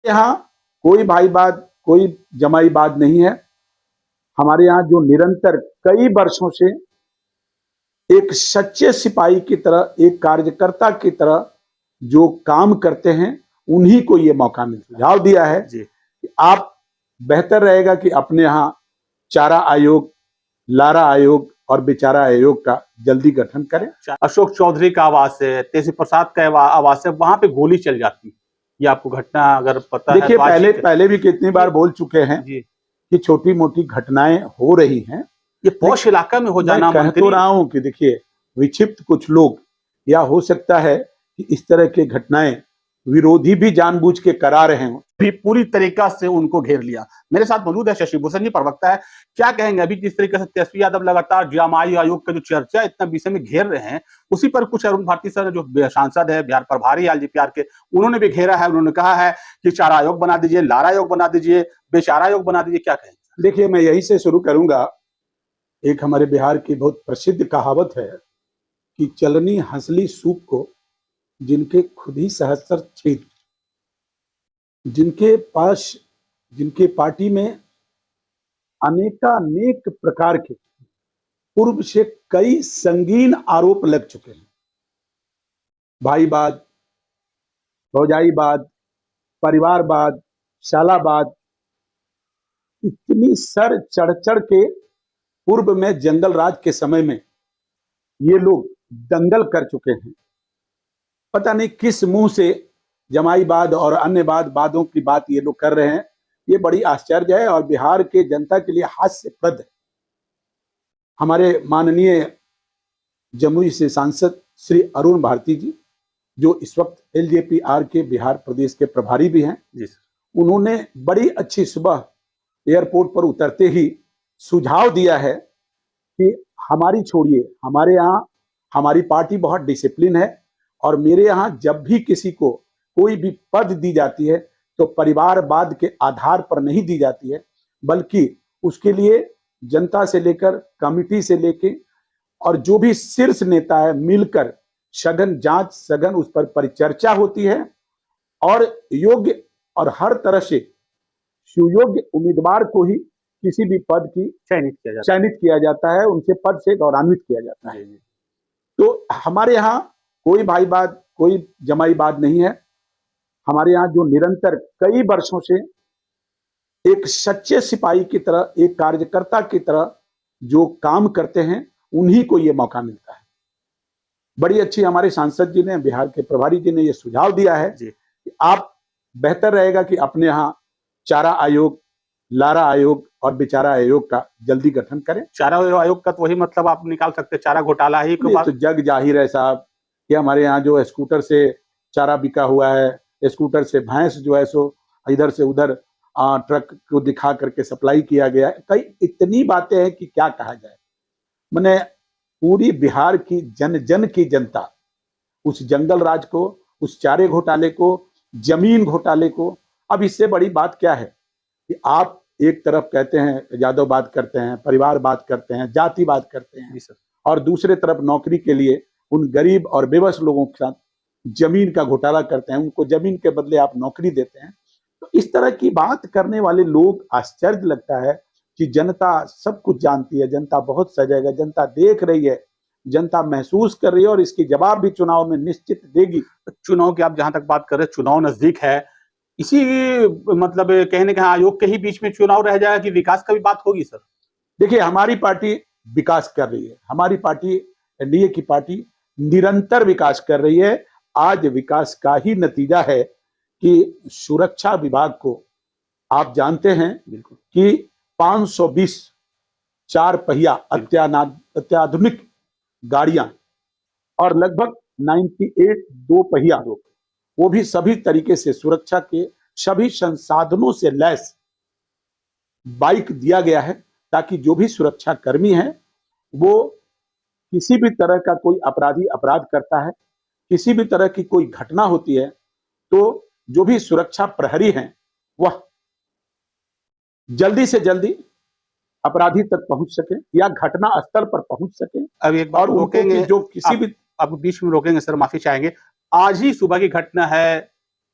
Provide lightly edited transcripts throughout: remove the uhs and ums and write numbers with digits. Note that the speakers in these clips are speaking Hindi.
यहाँ कोई भाईवाद, कोई जमाईवाद नहीं है। हमारे यहाँ जो निरंतर कई वर्षों से एक सच्चे सिपाही की तरह, एक कार्यकर्ता की तरह जो काम करते हैं, उन्हीं को ये मौका मिल सुझाव दिया है कि आप बेहतर रहेगा कि अपने यहाँ चारा आयोग, लारा आयोग और बेचारा आयोग का जल्दी गठन करें। अशोक चौधरी का आवास है, तेजी प्रसाद का आवास है, वहां पे गोली चल जाती है। ये आपको घटना अगर पता देखिए, है तो पहले भी कितनी बार बोल चुके हैं कि छोटी मोटी घटनाएं हो रही हैं। ये पौष इलाका में हो जाना, मैं कह तो रहा हूं कि देखिए, विक्षिप्त कुछ लोग, या हो सकता है कि इस तरह की घटनाएं विरोधी भी जानबूझ के करा रहे हों, भी पूरी तरीका से उनको घेर लिया। मेरे साथ मौजूद है शशि भूषण जी, प्रवक्ता है। क्या कहेंगे अभी जिस तरीके से तेजस्वी यादव लगातार जमाई आयोग का जो चर्चा इतना विषय में घेर रहे हैं, उसी पर कुछ अरुण भारती सर जो सांसद है बिहार प्रभारी एलजेपीआर के, उन्होंने भी घेरा है। उन्होंने कहा है कि चारा आयोग बना दीजिए, लारा आयोग बना दीजिए, बेचारा आयोग बना दीजिए। क्या कहेंगे? देखिए, मैं यही से शुरू करूंगा। एक हमारे बिहार की बहुत प्रसिद्ध कहावत है कि चलनी हंसली सूप को जिनके खुद ही सहस्त्र छेद। जिनके पार्टी में अनेकानेक प्रकार के पूर्व से कई संगीन आरोप लग चुके हैं। भाईवाद, भौजाईवाद, परिवारवाद, शालावाद, इतनी सर चढ़ चढ़ के पूर्व में जंगल राज के समय में ये लोग दंगल कर चुके हैं। पता नहीं किस मुंह से जमाईवाद और अन्य वादों की बात ये लोग कर रहे हैं। ये बड़ी आश्चर्य है और बिहार के जनता के लिए हास्यप्रद है। हमारे माननीय जमुई से सांसद श्री अरुण भारती जी, जो इस वक्त एलजेपीआर के बिहार प्रदेश के प्रभारी भी हैं, उन्होंने बड़ी अच्छी सुबह एयरपोर्ट पर उतरते ही सुझाव दिया है कि हमारी छोड़िए, हमारे यहाँ हमारी पार्टी बहुत डिसिप्लिन है और मेरे यहाँ जब भी किसी को कोई भी पद दी जाती है तो परिवारवाद के आधार पर नहीं दी जाती है, बल्कि उसके लिए जनता से लेकर कमिटी से लेकर और जो भी शीर्ष नेता है मिलकर सघन जांच, सघन उस पर परिचर्चा होती है और योग्य और हर तरह से सुयोग्य उम्मीदवार को ही किसी भी पद की चयनित किया जाता है, उनसे पद से गौरवान्वित किया जाता है। तो हमारे यहाँ कोई भाईवाद, कोई जमाईवाद नहीं है। हमारे यहाँ जो निरंतर कई वर्षों से एक सच्चे सिपाही की तरह, एक कार्यकर्ता की तरह जो काम करते हैं, उन्हीं को ये मौका मिलता है। बड़ी अच्छी हमारे सांसद जी ने, बिहार के प्रभारी जी ने ये सुझाव दिया है कि आप बेहतर रहेगा कि अपने यहाँ चारा आयोग, लारा आयोग और बेचारा आयोग का जल्दी गठन करें। चारा आयोग का तो वही मतलब आप निकाल सकते, चारा घोटाला ही तो जग जाहिर है साहब कि हमारे यहाँ जो स्कूटर से चारा बिका हुआ है, स्कूटर से भैंस जो है सो इधर से उधर ट्रक को दिखा करके सप्लाई किया गया है। कई इतनी बातें हैं कि क्या कहा जाए। मैंने पूरी बिहार की जन की जनता उस जंगल राज को, उस चारे घोटाले को, जमीन घोटाले को, अब इससे बड़ी बात क्या है कि आप एक तरफ कहते हैं यादववाद करते हैं, परिवारवाद करते हैं, जातिवाद करते हैं और दूसरे तरफ नौकरी के लिए उन गरीब और बेबस लोगों के साथ जमीन का घोटाला करते हैं, उनको जमीन के बदले आप नौकरी देते हैं। तो इस तरह की बात करने वाले लोग, आश्चर्य लगता है कि जनता सब कुछ जानती है, जनता बहुत सजग है, जनता देख रही है, जनता महसूस कर रही है और इसकी जवाब भी चुनाव में निश्चित देगी। चुनाव की आप जहां तक बात कर रहे हैं, चुनाव नजदीक है, इसी मतलब कहने के आयोग के ही बीच में चुनाव रह जाएगा कि विकास का भी बात होगी? सर देखिए, हमारी पार्टी विकास कर रही है। हमारी पार्टी, एनडीए की पार्टी, निरंतर विकास कर रही है। आज विकास का ही नतीजा है कि सुरक्षा विभाग को आप जानते हैं कि 520 चार पहिया अत्याधुनिक गाड़ियां और लगभग 98 दो पहिया, वो भी सभी तरीके से सुरक्षा के सभी संसाधनों से लैस बाइक दिया गया है, ताकि जो भी सुरक्षा कर्मी हैं वो किसी भी तरह का कोई अपराधी अपराध करता है, किसी भी तरह की कोई घटना होती है, तो जो भी सुरक्षा प्रहरी हैं वह जल्दी से जल्दी अपराधी तक पहुंच सके या घटना स्थल पर पहुंच सके। अब एक बार रोकेंगे, जो किसी भी अब बीच में रोकेंगे सर, माफी चाहेंगे। आज ही सुबह की घटना है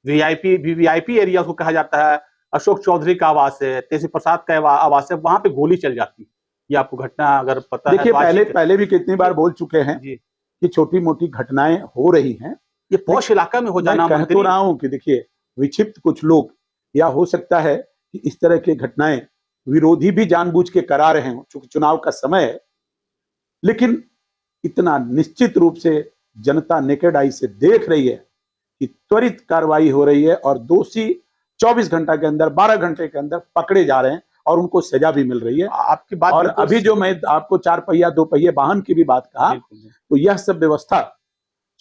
वीवीआईपी एरिया उसको कहा जाता है। अशोक चौधरी का आवास है, तेजी प्रसाद का आवास है, वहां पे गोली चल जाती है। ये आपको घटना अगर पता है देखिए, तो आज पहले भी कितनी बार बोल चुके हैं जी कि छोटी मोटी घटनाएं हो रही हैं। ये पौष इलाका में हो मैं जाना कह तो मंत्री रहा हूं कि देखिए, विक्षिप्त कुछ लोग, या हो सकता है कि इस तरह की घटनाएं विरोधी भी जानबूझ के करा रहे हों, चूंकि चुनाव का समय है। लेकिन इतना निश्चित रूप से जनता नेकेड आई से देख रही है कि त्वरित कार्रवाई हो रही है और दोषी 24 घंटा के अंदर, 12 घंटे के अंदर पकड़े जा रहे हैं और उनको सजा भी मिल रही है। आपकी बात और बिल्कुल अभी जो मैं आपको 4 पहिया 2 पहिए वाहन की भी बात कहा, बिल्कुल तो यह सब व्यवस्था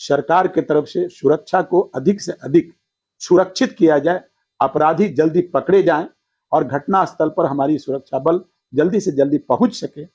सरकार की तरफ से सुरक्षा को अधिक से अधिक सुरक्षित किया जाए, अपराधी जल्दी पकड़े जाएं और घटना स्थल पर हमारी सुरक्षा बल जल्दी से जल्दी पहुंच सके।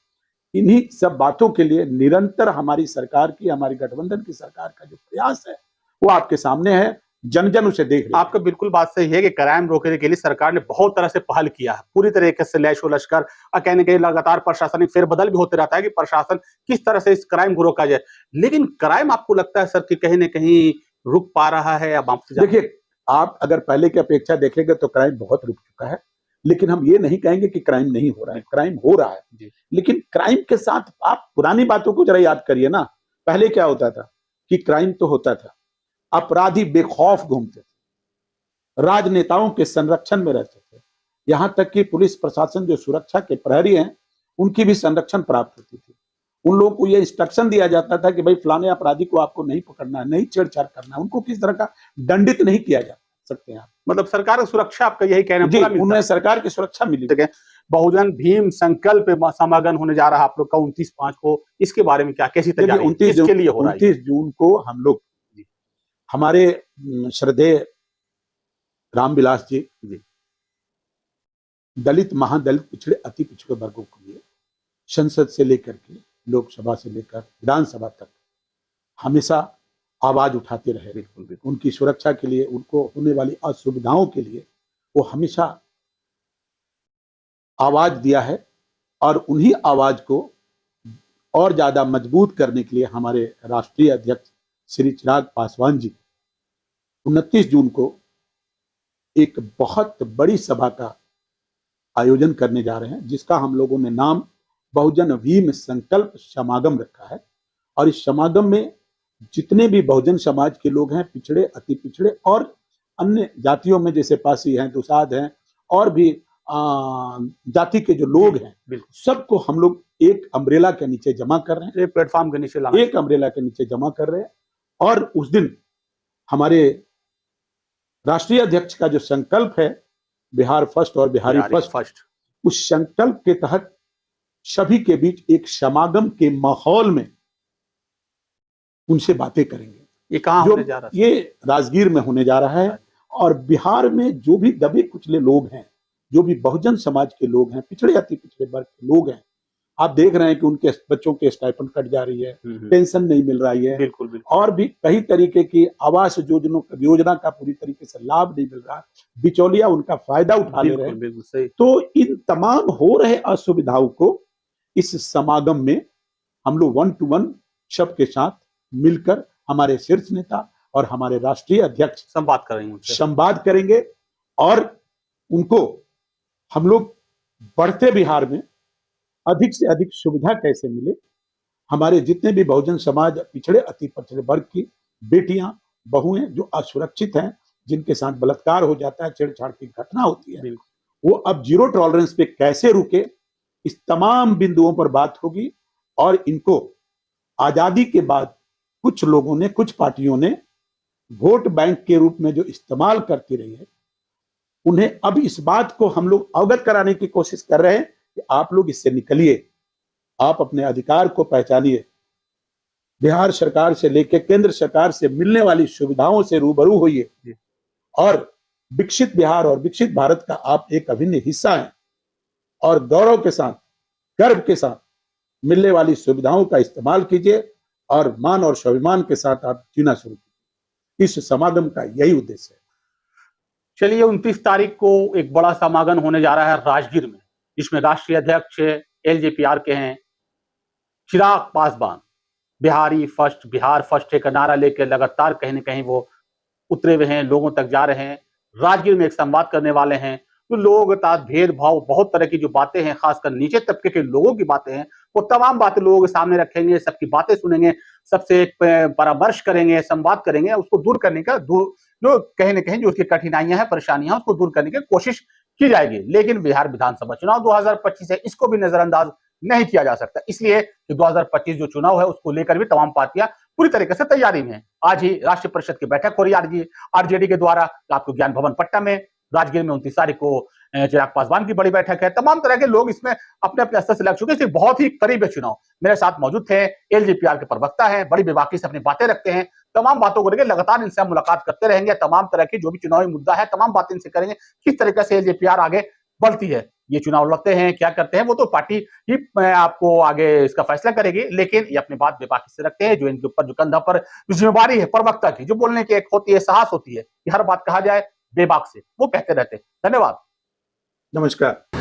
इन्हीं सब बातों के लिए निरंतर हमारी सरकार की, हमारी गठबंधन की सरकार का जो प्रयास है, वो आपके सामने है। जन जन उसे देख रहे हैं। आपका बिल्कुल बात सही है कि क्राइम रोकने के लिए सरकार ने बहुत तरह से पहल किया है, पूरी तरीके से लैश व लश्कर और कहीं न कहीं लगातार प्रशासनिक फेरबदल भी होते रहता है कि प्रशासन किस तरह से इस क्राइम को रोका जाए। लेकिन क्राइम आपको लगता है सर कि कहीं न कहीं रुक पा रहा है या वापस जा देखिए, आप अगर पहले की अपेक्षा देखेंगे तो क्राइम बहुत रुक चुका है। लेकिन हम ये नहीं कहेंगे कि क्राइम नहीं हो रहा है, क्राइम हो रहा है। जी, लेकिन क्राइम के साथ आप पुरानी बातों को जरा याद करिए ना। पहले क्या होता था कि क्राइम तो होता था, अपराधी बेखौफ घूमते थे, राजनेताओं के संरक्षण में रहते थे। यहां तक कि पुलिस प्रशासन जो सुरक्षा के प्रहरी हैं, उनकी भी संरक्षण प्राप्त होती थी। उन लोगों को यह इंस्ट्रक्शन दिया जाता था कि भाई फलाने अपराधी को आपको नहीं पकड़ना है, नहीं छेड़छाड़ करना है, उनको किस तरह का दंडित नहीं किया जा सकते हैं आप। मतलब सरकार की सुरक्षा आपका यही कहना है जी, पूरा मिलता उन्हें है। सरकार की सुरक्षा मिली। ठीक है, बहुजन भीम संकल्प समागम होने जा रहा है आप लोग का 29/5 को, इसके बारे में क्या कैसी देखिए, तैयारी है? किसके लिए हो रहा है ये? 29 जून को हम लोग जी, हमारे श्रद्धेय रामविलास जी जी, दलित, महादलित, पिछड़े, अति पिछड़े वर्गों के लिए संसद से लेकर के लोकसभा से लेकर विधानसभा तक हमेशा आवाज उठाते रहे। बिल्कुल, बिल्कुल। उनकी सुरक्षा के लिए, उनको होने वाली असुविधाओं के लिए वो हमेशा आवाज दिया है। और उन्हीं आवाज को और ज्यादा मजबूत करने के लिए हमारे राष्ट्रीय अध्यक्ष श्री चिराग पासवान जी 29 जून को एक बहुत बड़ी सभा का आयोजन करने जा रहे हैं, जिसका हम लोगों ने नाम बहुजन भीम संकल्प समागम रखा है। और इस समागम में जितने भी बहुजन समाज के लोग हैं, पिछड़े, अति पिछड़े और अन्य जातियों में जैसे पासी हैं, दुसाध हैं और भी जाति के जो लोग हैं, बिल्कुल, सबको हम लोग एक अम्ब्रेला के नीचे जमा कर रहे हैं। एक प्लेटफॉर्म के नीचे लाना एक अम्ब्रेला के नीचे जमा कर रहे हैं। और उस दिन हमारे राष्ट्रीय अध्यक्ष का जो संकल्प है, बिहार फर्स्ट और बिहारी फर्स्ट, उस संकल्प के तहत सभी के बीच एक समागम के माहौल में उनसे बातें करेंगे। ये कहाँ होने जा रहा है? ये राजगीर में होने जा रहा है। और बिहार में जो भी दबे कुचले लोग हैं, जो भी बहुजन समाज के लोग हैं, पिछड़े अति पिछड़े वर्ग के लोग हैं, आप देख रहे हैं कि उनके बच्चों के स्टाइपेंड कट जा रही है, पेंशन नहीं मिल रही है, बिल्कुल, बिल्कुल। और भी कई तरीके की आवास योजना का पूरी तरीके से लाभ नहीं मिल रहा, बिचौलिया उनका फायदा उठा ले रहे हैं। बिल्कुल सही। तो इन तमाम हो रहे असुविधाओं को इस समागम में हम लोग 1 to 1 सबके साथ मिलकर हमारे शीर्ष नेता और हमारे राष्ट्रीय अध्यक्ष संवाद करेंगे और उनको हम लोग बढ़ते बिहार में अधिक से अधिक सुविधा कैसे मिले, हमारे जितने भी बहुजन समाज, पिछड़े अति पिछड़े वर्ग की बेटियां, बहुएं जो असुरक्षित हैं, जिनके साथ बलात्कार हो जाता है, छेड़छाड़ की घटना होती है, वो अब जीरो टॉलरेंस पे कैसे रुके, इस तमाम बिंदुओं पर बात होगी। और इनको आजादी के बाद कुछ लोगों ने, कुछ पार्टियों ने वोट बैंक के रूप में जो इस्तेमाल करती रही है, उन्हें अब इस बात को हम लोग अवगत कराने की कोशिश कर रहे हैं कि आप लोग इससे निकलिए, आप अपने अधिकार को पहचानिए, बिहार सरकार से लेकर केंद्र सरकार से मिलने वाली सुविधाओं से रूबरू होइए और विकसित बिहार और विकसित भारत का आप एक अभिन्न हिस्सा हैं और गौरव के साथ, गर्व के साथ मिलने वाली सुविधाओं का इस्तेमाल कीजिए और मान और स्वाभिमान के साथ आप जीना शुरू कीजिए। इस समागम का यही उद्देश्य है। चलिए, 29 तारीख को एक बड़ा समागम होने जा रहा है राजगीर में, जिसमें राष्ट्रीय अध्यक्ष एलजेपीआर के हैं चिराग पासवान। बिहार फर्स्ट एक नारा लेकर लगातार कहीं न कहीं वो उतरे हुए हैं, लोगों तक जा रहे हैं, राजगीर में एक संवाद करने वाले हैं। तो लोग अर्थात भेदभाव, बहुत तरह की जो बातें हैं, खासकर नीचे तबके के लोगों की बातें हैं, वो तमाम बातें लोगों के सामने रखेंगे, सबकी बातें सुनेंगे, सबसे परामर्श करेंगे, संवाद करेंगे, उसको दूर करने का जो कहीं न कहीं जो उसकी कठिनाइयाँ हैं, परेशानियाँ हैं, उसको दूर करने की कोशिश की जाएगी। लेकिन बिहार विधानसभा चुनाव 2025 है, इसको भी नजरअंदाज नहीं किया जा सकता। इसलिए कि 2025 जो चुनाव है, उसको लेकर भी तमाम पार्टियां पूरी तरीके से तैयारी में है। आज ही राष्ट्रीय परिषद की बैठक हो रही है आरजेडी के द्वारा, आपको ज्ञान भवन पट्टा में, राजगीर में 29 तारीख को चिराग पासवान की बड़ी बैठक है। तमाम तरह के लोग इसमें अपने अपने स्तर से लग चुके हैं, बहुत ही करीब है चुनाव। मेरे साथ मौजूद थे एलजेपीआर के प्रवक्ता हैं, बड़ी बेबाकी से अपनी बातें रखते हैं, तमाम बातों को लेकर लगातार इनसे हम मुलाकात करते रहेंगे। तमाम तरह की जो भी चुनावी मुद्दा है, तमाम बातें इनसे करेंगे, किस तरीके से एलजेपीआर आगे बढ़ती है। ये चुनाव लड़ते हैं, क्या करते हैं, वो तो पार्टी ही आपको आगे इसका फैसला करेगी। लेकिन ये अपनी बात बेबाकी से रखते हैं, जो इनके ऊपर जो कंधा पर जिम्मेवारी है प्रवक्ता की, जो बोलने की एक होती है, साहस होती है कि हर बात कहा जाए बेबाक से, वो कहते रहते हैं। धन्यवाद। नमस्कार।